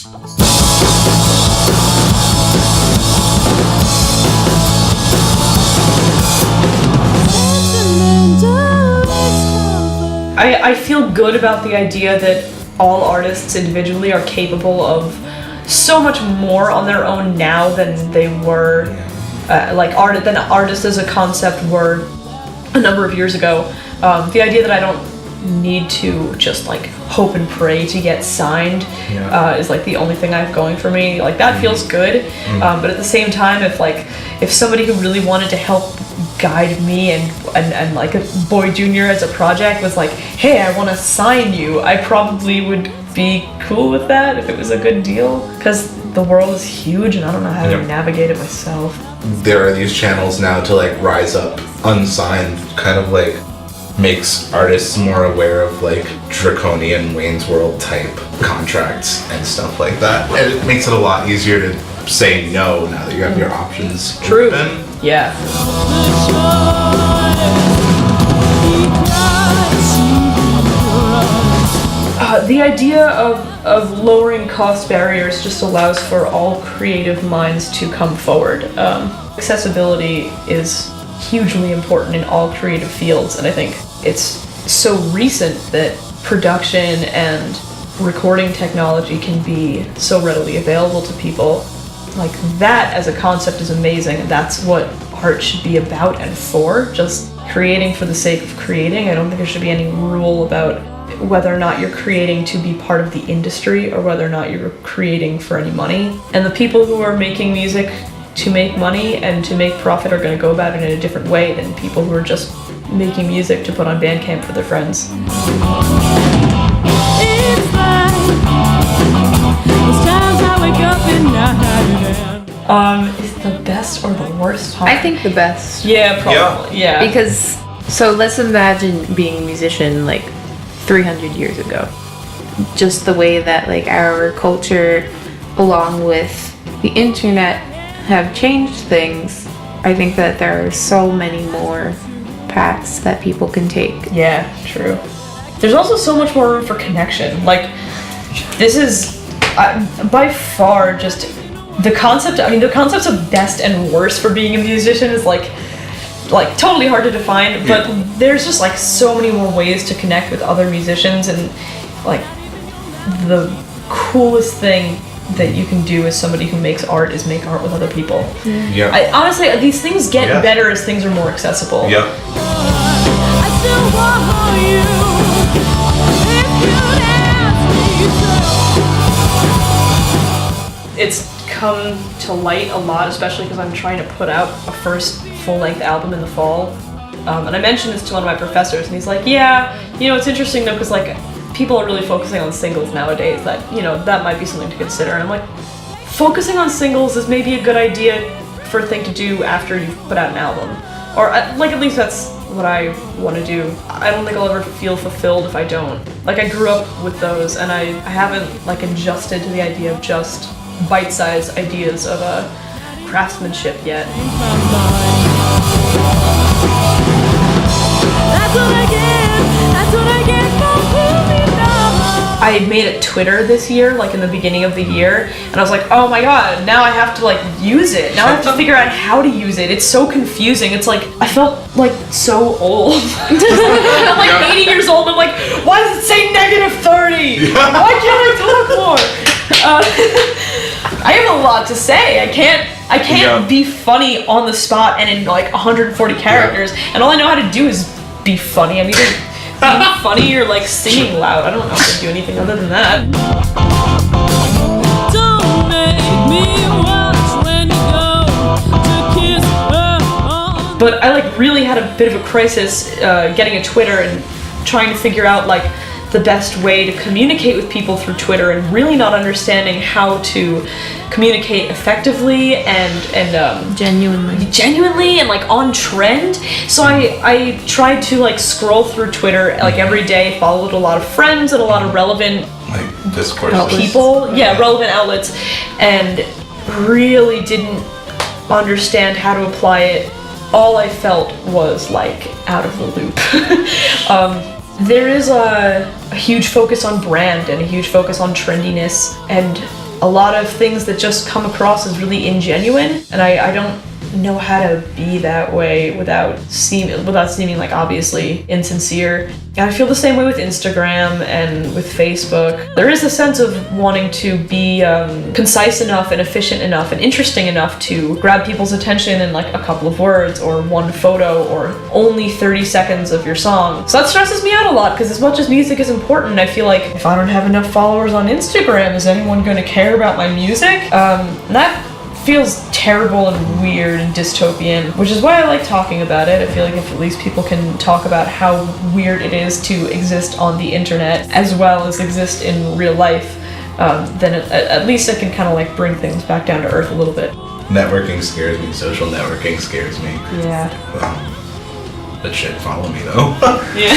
I feel good about the idea that all artists individually are capable of so much more on their own now than they were, than artists as a concept were a number of years ago. The idea that I don't need to just like hope and pray to get signed is like the only thing I have going for me. Like that feels good, but at the same time, if somebody who really wanted to help guide me and like a Boy Junior as a project was like, hey, I want to sign you, I probably would be cool with that if it was a good deal, because the world is huge and I don't know how to navigate it myself. There are these channels now to like rise up unsigned, kind of like makes artists more aware of like draconian Wayne's World type contracts and stuff like that, and it makes it a lot easier to say no now that you have your options open. Yeah. The idea of lowering cost barriers just allows for all creative minds to come forward. Accessibility is hugely important in all creative fields, and I think it's so recent that production and recording technology can be so readily available to people. Like that as a concept is amazing, and that's what art should be about and for, just creating for the sake of creating. I don't think there should be any rule about whether or not you're creating to be part of the industry or whether or not you're creating for any money. And the people who are making music to make money and to make profit are going to go about it in a different way than people who are just making music to put on Bandcamp for their friends. Is the best or the worst time? I think the best. Yeah, probably. Yeah. Because, so let's imagine being a musician like 300 years ago. Just the way that like our culture, along with the internet, have changed things. I think that there are so many more paths that people can take. Yeah, true. There's also so much more room for connection. Like, this is by far just the concept. I mean, the concepts of best and worst for being a musician is like totally hard to define, but there's just like so many more ways to connect with other musicians, and like the coolest thing that you can do as somebody who makes art is make art with other people. Yeah. Honestly, these things get better as things are more accessible. Yeah. I still want you if you'd ask me so. It's come to light a lot, especially because I'm trying to put out a first full-length album in the fall. And I mentioned this to one of my professors, and he's like, yeah, it's interesting though, because like people are really focusing on singles nowadays, that, that might be something to consider. And I'm like, focusing on singles is maybe a good idea for a thing to do after you've put out an album. Or like at least that's what I want to do. I don't think I'll ever feel fulfilled if I don't. Like I grew up with those, and I haven't like adjusted to the idea of just bite-sized ideas of craftsmanship yet. That's what I get for proving love. I made a Twitter this year, like in the beginning of the year, and I was like, oh my god, now I have to like use it. Now I have to figure out how to use it. It's so confusing. It's like, I felt like so old. I'm like 80 years old, I'm like, why does it say -30? Why can't I talk more? I have a lot to say. I can't be funny on the spot and in like 140 characters, and all I know how to do is be funny. I'm either being funny or like singing loud. I don't know how to do anything other than that. Don't make me watch when you go to kiss her. But I like really had a bit of a crisis getting a Twitter and trying to figure out like the best way to communicate with people through Twitter, and really not understanding how to communicate effectively and genuinely and like on trend. So I tried to like scroll through Twitter like every day, followed a lot of friends and a lot of relevant like Discord people, relevant outlets, and really didn't understand how to apply it. All I felt was like out of the loop. There is a huge focus on brand and a huge focus on trendiness, and a lot of things that just come across as really ingenuine, and I don't know how to be that way without seeming like obviously insincere. And I feel the same way with Instagram and with Facebook. There is a sense of wanting to be concise enough and efficient enough and interesting enough to grab people's attention in like a couple of words or one photo or only 30 seconds of your song. So that stresses me out a lot, because as much as music is important, I feel like if I don't have enough followers on Instagram, is anyone going to care about my music? That feels terrible and weird and dystopian, which is why I like talking about it. I feel like if at least people can talk about how weird it is to exist on the internet as well as exist in real life, then at least I can kind of like bring things back down to earth a little bit. Networking scares me. Social networking scares me. Yeah. But shit, follow me though. Yeah.